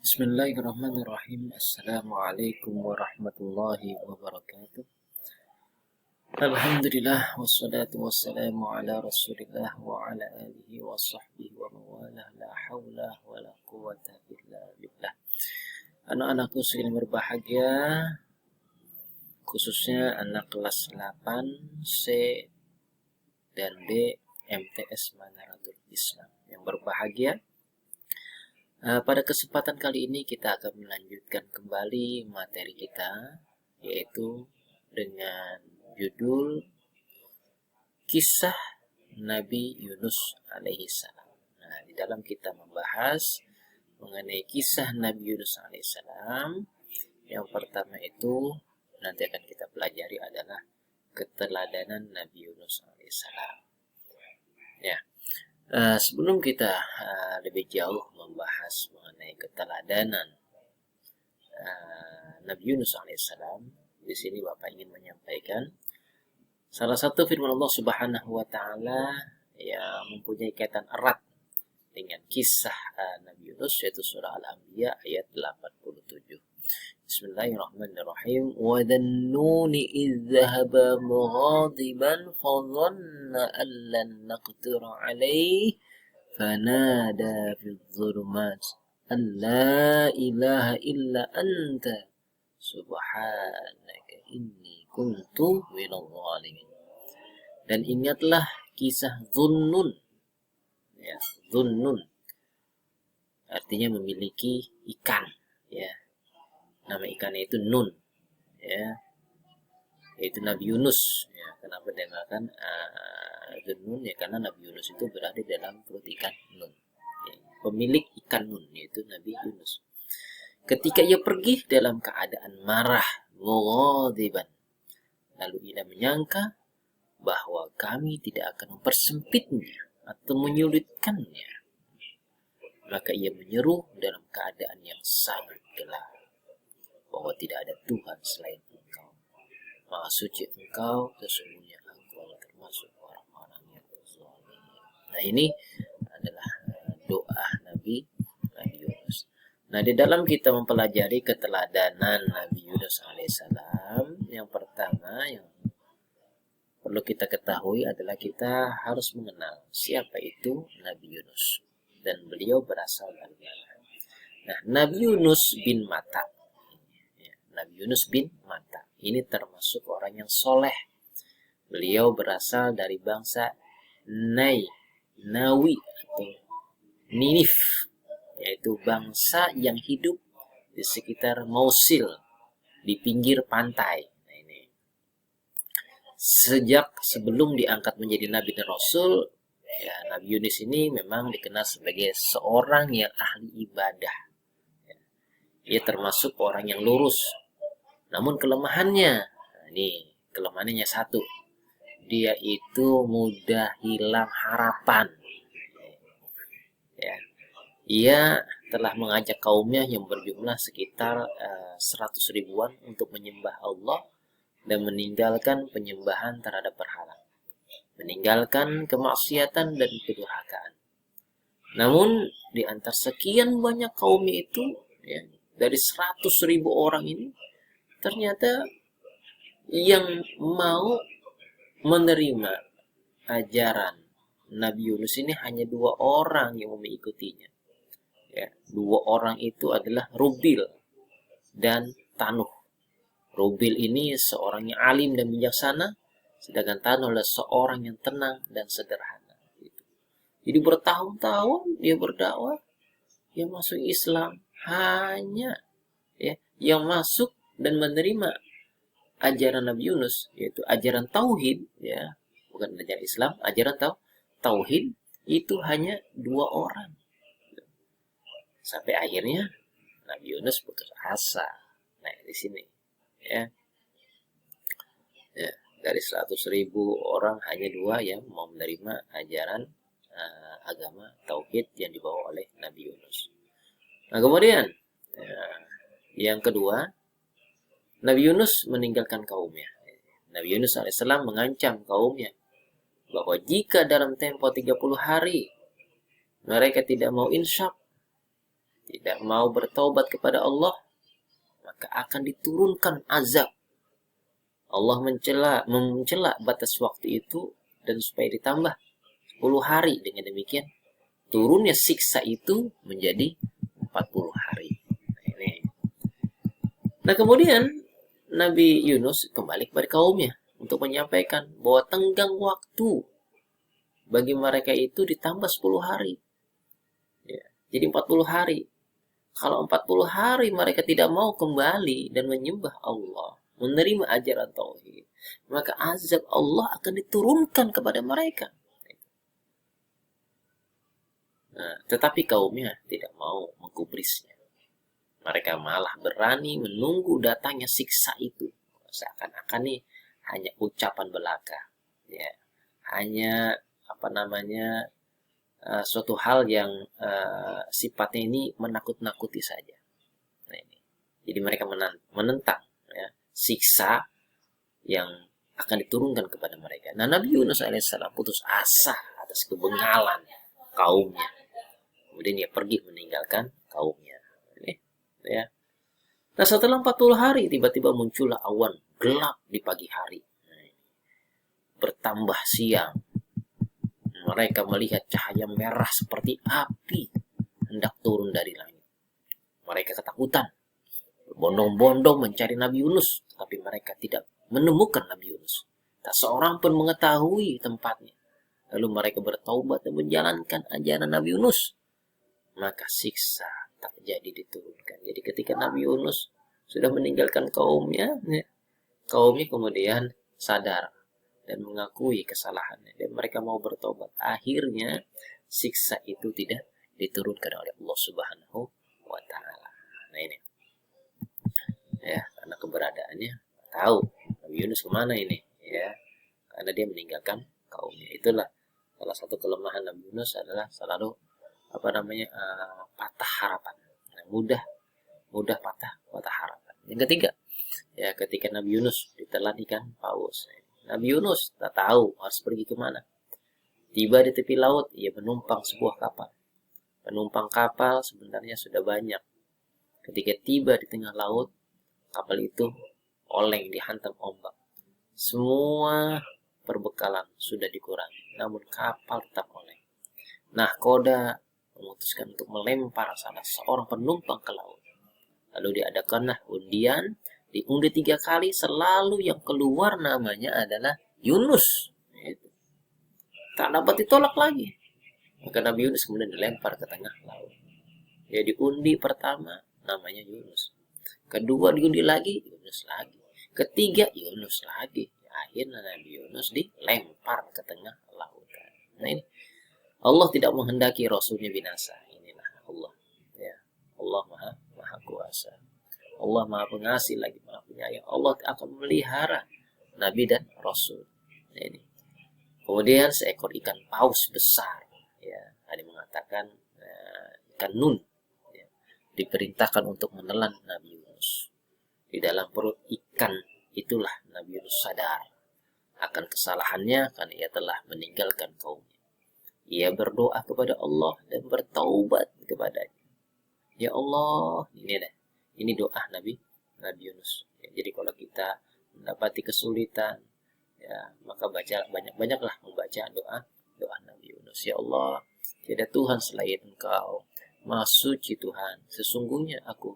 Bismillahirrahmanirrahim. Assalamualaikum warahmatullahi wabarakatuh. Alhamdulillah wassalatu wassalamu ala Rasulillah wa ala alihi wa sahbihi wa mawalah la haula wa la quwata illa billah. Anak-anakku sekalian berbahagia, khususnya anak kelas 8 C dan D MTS Manaratul Islam yang berbahagia. Pada kesempatan kali ini kita akan melanjutkan kembali materi kita, yaitu dengan judul Kisah Nabi Yunus alaihissalam. Nah, di dalam kita membahas mengenai kisah Nabi Yunus alaihissalam, yang pertama itu nanti akan kita pelajari adalah keteladanan Nabi Yunus alaihissalam. Ya. Sebelum kita lebih jauh membahas mengenai keteladanan Nabi Yunus alaihissalam, di sini Bapak ingin menyampaikan salah satu firman Allah Subhanahu wa taala yang mempunyai kaitan erat dengan kisah Nabi Yunus, yaitu surah Al-Anbiya ayat 87. Bismillahirrahmanirrahim. Wa dhannuni idh dhahaba mughadiban fadhanna an lan naqdir alayhi fanada fil dhulumat an la ilaha illa anta subhanaka inni kuntu minadh dhalimin. Dan ingatlah kisah Dhunnun, ya, Dhunnun artinya memiliki ikan, ya. Nama ikannya itu Nun, ya, yaitu Nabi Yunus. Ya, kenapa dinamakan Nun? Ya, karena Nabi Yunus itu berada dalam perut ikan Nun. Ya, pemilik ikan Nun yaitu Nabi Yunus. Ketika ia pergi dalam keadaan marah, mughadiban, lalu ia menyangka bahwa kami tidak akan mempersempitnya atau menyulitkannya. Maka ia menyeru dalam keadaan yang sangat gelap bahwa tidak ada Tuhan selain Engkau. Maha suci Engkau, sesungguhnya Engkau termasuk orang-orang yang zalim. Nah, ini adalah doa Nabi Yunus. Nah, di dalam kita mempelajari keteladanan Nabi Yunus alaihissalam, yang pertama yang perlu kita ketahui adalah kita harus mengenal siapa itu Nabi Yunus dan beliau berasal dari mana. Nah, Nabi Yunus bin Matta, Nabi Yunus bin Matta ini termasuk orang yang soleh. Beliau berasal dari bangsa Nawi atau Ninif, yaitu bangsa yang hidup di sekitar Mosul, di pinggir pantai. Nah, ini sejak sebelum diangkat menjadi Nabi dan Rasul, ya, Nabi Yunus ini memang dikenal sebagai seorang yang ahli ibadah. Ia termasuk orang yang lurus. Namun kelemahannya, kelemahannya satu, dia itu mudah hilang harapan. Ya, ia telah mengajak kaumnya yang berjumlah sekitar 100 ribuan untuk menyembah Allah dan meninggalkan penyembahan terhadap berhala, meninggalkan kemaksiatan dan kedurhakaan. Namun di antara sekian banyak kaumnya itu, ya, dari 100.000 orang ini, ternyata yang mau menerima ajaran Nabi Yunus ini hanya 2 orang yang mengikutinya. Ya, 2 orang itu adalah Rubil dan Tanuh. Rubil ini seorang yang alim dan bijaksana, sedangkan Tanuh adalah seorang yang tenang dan sederhana. Jadi bertahun-tahun dia berdakwah, yang masuk Islam hanya, ya, yang masuk dan menerima ajaran Nabi Yunus, yaitu ajaran tauhid, ya, bukan ajaran Islam, ajaran tauhid itu hanya 2 orang. Sampai akhirnya Nabi Yunus putus asa. Nah, di sini, ya, dari 100.000 orang hanya 2 yang mau menerima ajaran agama tauhid yang dibawa oleh Nabi Yunus. Nah, kemudian yang kedua, Nabi Yunus meninggalkan kaumnya. Nabi Yunus alaihissalam mengancam kaumnya bahwa jika dalam tempo 30 hari mereka tidak mau insyaf, tidak mau bertaubat kepada Allah, maka akan diturunkan azab. Allah mencela batas waktu itu dan supaya ditambah 10 hari. Dengan demikian turunnya siksa itu menjadi 40 hari. Nah kemudian Nabi Yunus kembali kepada kaumnya untuk menyampaikan bahwa tenggang waktu bagi mereka itu ditambah 10 hari. Ya, jadi 40 hari. Kalau 40 hari mereka tidak mau kembali dan menyembah Allah, menerima ajaran tauhid, maka azab Allah akan diturunkan kepada mereka. Nah, tetapi kaumnya tidak mau menggubrisnya. Mereka malah berani menunggu datangnya siksa itu. Seakan-akan nih hanya ucapan belaka, ya, hanya suatu hal yang sifatnya ini menakut-nakuti saja. Nah, ini. Jadi mereka menentang ya, siksa yang akan diturunkan kepada mereka. Nah, Nabi Yunus alaihissalam putus asa atas kebengalan kaumnya. Kemudian dia pergi meninggalkan kaumnya. Ya. Nah, setelah 40 hari tiba-tiba muncullah awan gelap di pagi hari. Bertambah siang. Mereka melihat cahaya merah seperti api hendak turun dari langit. Mereka ketakutan, berbondong-bondong mencari Nabi Yunus, tapi mereka tidak menemukan Nabi Yunus. Tak seorang pun mengetahui tempatnya. Lalu mereka bertaubat dan menjalankan ajaran Nabi Yunus. Maka siksa tak jadi diturunkan. Jadi ketika Nabi Yunus sudah meninggalkan kaumnya, kaumnya kemudian sadar dan mengakui kesalahannya dan mereka mau bertobat. Akhirnya siksa itu tidak diturunkan oleh Allah Subhanahu wa taala. Nah ini. Ya, karena keberadaannya tahu Nabi Yunus kemana ini, ya. Karena dia meninggalkan kaumnya. Itulah salah satu kelemahan Nabi Yunus adalah selalu patah harapan. Nah, mudah patah harapan. Yang ketiga, ya ketika Nabi Yunus ditelan ikan paus. Nabi Yunus tak tahu harus pergi kemana. Tiba di tepi laut, ia menumpang sebuah kapal. Penumpang kapal sebenarnya sudah banyak. Ketika tiba di tengah laut, kapal itu oleng dihantam ombak. Semua perbekalan sudah dikurangi, namun kapal tetap oleng. Nahkoda memutuskan untuk melempar salah seorang penumpang ke laut. Lalu diadakanlah undian. Diundi 3 kali, selalu yang keluar namanya adalah Yunus. Itu. Tak dapat ditolak lagi. Maka Nabi Yunus kemudian dilempar ke tengah laut. Ya, diundi pertama namanya Yunus. Kedua diundi lagi, Yunus lagi. Ketiga, Yunus lagi. Akhirnya Nabi Yunus dilempar ke tengah lautan. Nah ini, Allah tidak menghendaki Rasulnya binasa. Inilah Allah. Ya, Allah maha kuasa. Allah maha pengasih lagi maha penyayang. Allah akan memelihara Nabi dan Rasul. Nah, ini. Kemudian seekor ikan paus besar, ya, ada mengatakan ikan nun, ya, diperintahkan untuk menelan Nabi Yunus. Di dalam perut ikan itulah Nabi Yunus sadar akan kesalahannya karena ia telah meninggalkan kaumnya. Ia berdoa kepada Allah dan bertaubat kepadanya. Ya Allah, ini doa Nabi Yunus. Ya, jadi kalau kita mendapati kesulitan, ya maka baca banyak-banyaklah membaca doa Nabi Yunus. Ya Allah, tiada Tuhan selain Engkau. Maha suci Tuhan. Sesungguhnya aku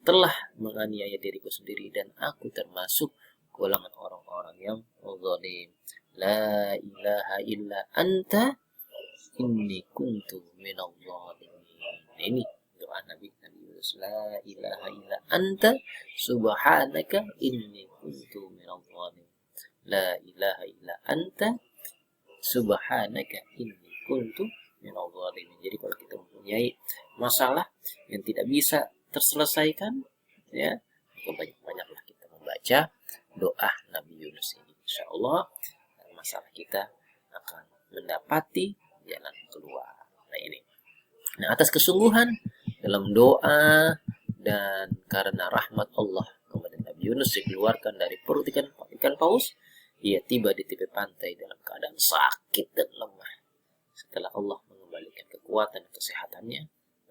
telah menganiaya diriku sendiri dan aku termasuk golongan orang-orang yang zalim. La ilaha illa anta inni kuntu minadh dhalimin. Ini doa Nabi Yunus. La ilaha illa anta subhanaka inni kuntu minadh dhalimin. La ilaha illa anta subhanaka inni kuntu minadh dhalimin. Jadi kalau kita mempunyai masalah yang tidak bisa terselesaikan, ya, banyak-banyaklah kita membaca doa Nabi Yunus ini. Insyaallah masalah kita akan mendapati jalan keluar. Nah ini. Nah, atas kesungguhan dalam doa dan karena rahmat Allah kepada Nabi Yunus dikeluarkan dari perut ikan paus, ia tiba di tepi pantai dalam keadaan sakit dan lemah. Setelah Allah mengembalikan kekuatan dan kesehatannya,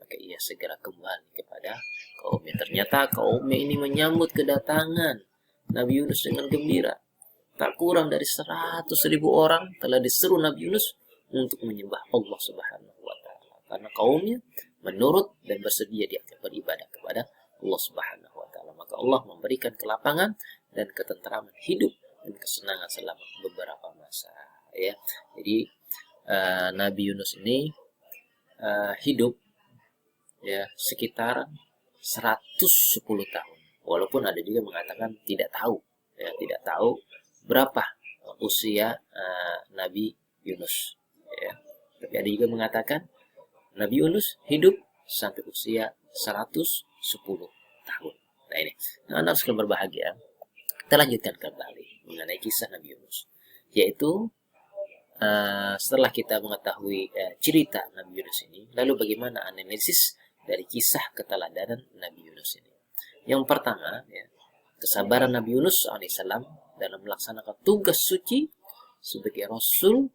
maka maka ia segera kembali kepada kaumnya. Ternyata kaumnya ini menyambut kedatangan Nabi Yunus dengan gembira. Tak kurang dari 100.000 orang telah diseru Nabi Yunus untuk menyembah Allah Subhanahu wa taala. Karena kaumnya menurut dan bersedia diajak beribadah kepada Allah Subhanahu wa taala. Maka Allah memberikan kelapangan dan ketentraman hidup dan kesenangan selama beberapa masa, ya. Jadi Nabi Yunus ini hidup ya sekitar 110 tahun. Walaupun ada juga mengatakan tidak tahu, ya, tidak tahu berapa usia Nabi Yunus, ya. Tapi ada juga mengatakan Nabi Yunus hidup sampai usia 110 tahun. Nah ini, anak sekalian berbahagia, kita lanjutkan kembali mengenai kisah Nabi Yunus, yaitu setelah kita mengetahui cerita Nabi Yunus ini, lalu bagaimana analisis dari kisah keteladanan Nabi Yunus ini. Yang pertama, ya, kesabaran Nabi Yunus alaihissalam dalam melaksanakan tugas suci sebagai Rasul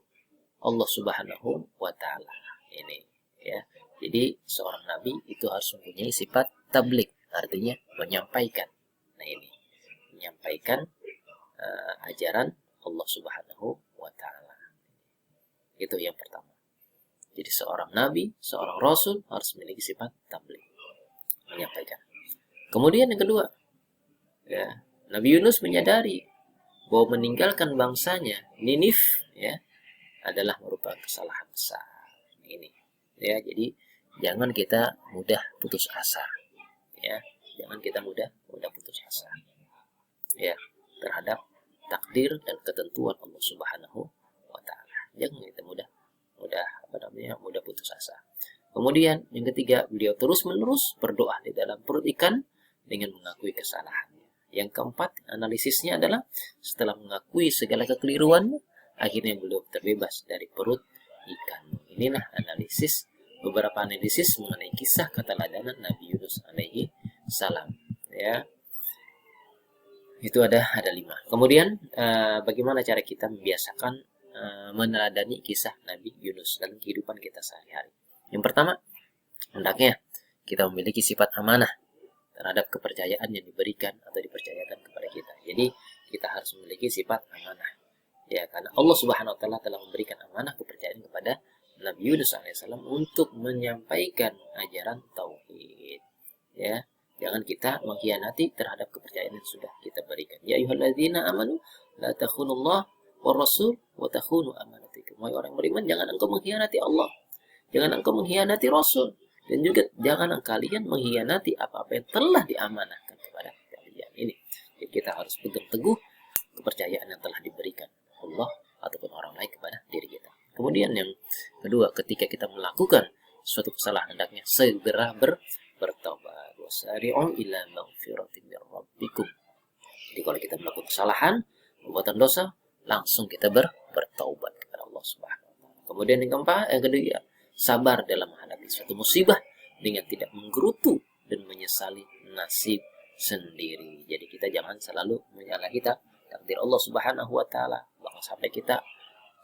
Allah Subhanahu wa taala. Ini, ya. Jadi seorang nabi itu harus mempunyai sifat tabligh, artinya menyampaikan. Nah ini, menyampaikan ajaran Allah Subhanahu wa taala. Itu yang pertama. Jadi seorang nabi, seorang rasul harus memiliki sifat tabligh, menyampaikan. Kemudian yang kedua, ya, Nabi Yunus menyadari bahwa meninggalkan bangsanya Ninif, ya, adalah merupakan kesalahan besar. Ini, ya, jadi jangan kita mudah putus asa, ya, jangan kita mudah putus asa, ya, terhadap takdir dan ketentuan Allah Subhanahu wa taala. Jangan kita mudah putus asa. Kemudian yang ketiga, beliau terus-menerus berdoa di dalam perut ikan dengan mengakui kesalahannya. Yang keempat, analisisnya adalah setelah mengakui segala kekeliruannya, akhirnya beliau terbebas dari perut ikan. Inilah beberapa analisis mengenai kisah keteladanan Nabi Yunus alaihi salam, ya. Itu ada 5. Kemudian bagaimana cara kita membiasakan meneladani kisah Nabi Yunus dalam kehidupan kita sehari-hari. Yang pertama, hendaknya kita memiliki sifat amanah terhadap kepercayaan yang diberikan atau dipercayakan kepada kita. Jadi kita harus memiliki sifat amanah, ya, karena Allah Subhanahu wa taala telah memberikan amanah kepercayaan kepada Nabi Yunus alaihissalam untuk menyampaikan ajaran tauhid, ya. Jangan kita mengkhianati terhadap kepercayaan yang sudah kita berikan. Ya ayyuhalladzina amanu la takhunullah wa rasul wa takhunu amanatikum. Wahai orang beriman, jangan engkau mengkhianati Allah, jangan engkau mengkhianati Rasul, dan juga jangan kalian mengkhianati apa-apa yang telah diamanahkan kepada kalian. Ini, jadi kita harus pegang teguh kepercayaan yang telah diberikan Allah ataupun orang lain kepada diri kita. Kemudian yang kedua, ketika kita melakukan suatu kesalahan, hendaknya segera bertaubat. Wasari'u ila maghfiratin min rabbikum. Jadi kalau kita melakukan kesalahan, perbuatan dosa, langsung kita bertaubat kepada Allah Subhanahu wa taala. Kemudian yang kedua, sabar dalam menghadapi suatu musibah dengan tidak menggerutu dan menyesali nasib sendiri. Jadi kita jangan selalu menyalahi takdir Allah Subhanahu wa taala, bahkan sampai kita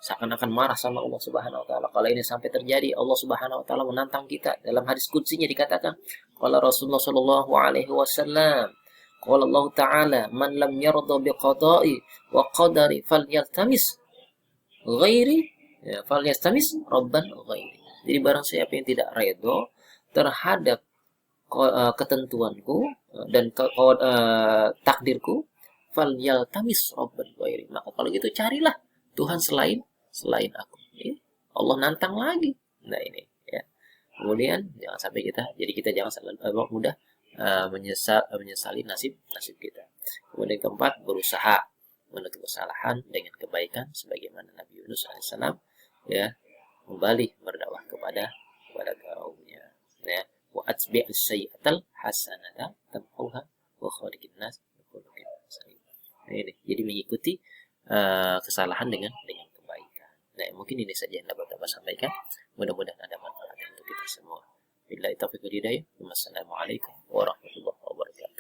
seakan-akan marah sama Allah Subhanahu wa taala. Kalau ini sampai terjadi, Allah Subhanahu wa taala menantang kita. Dalam hadis qudsinya dikatakan, qala Rasulullah sallallahu alaihi wasallam, qala Allah taala, man lam yarda biqada'i wa qadari falyaltamis ghairi, ya, falyastamis rabban ghairi. Jadi barang siapa yang tidak redha terhadap ketentuanku dan takdirku, falyaltamis rabban ghairi. Maka kalau gitu carilah Tuhan selain aku. Allah nantang lagi. Nah ini, ya. Kemudian jangan sampai kita jangan mudah menyesali nasib kita. Kemudian keempat, berusaha menutup kesalahan dengan kebaikan sebagaimana Nabi Yunus alaihissalam, ya, kembali berdakwah kepada kaumnya, ya. Wa atbi'is sayyi'atal hasanata tamhuha wa khaliqin nas bi khuluqin hasan. Ini jadi mengikuti kesalahan dengan kebaikan. Nah, mungkin ini saja yang dapat saya sampaikan. Mudah-mudahan ada manfaat untuk kita semua. Billahi taufiq wal hidayah. Wassalamualaikum warahmatullahi wabarakatuh.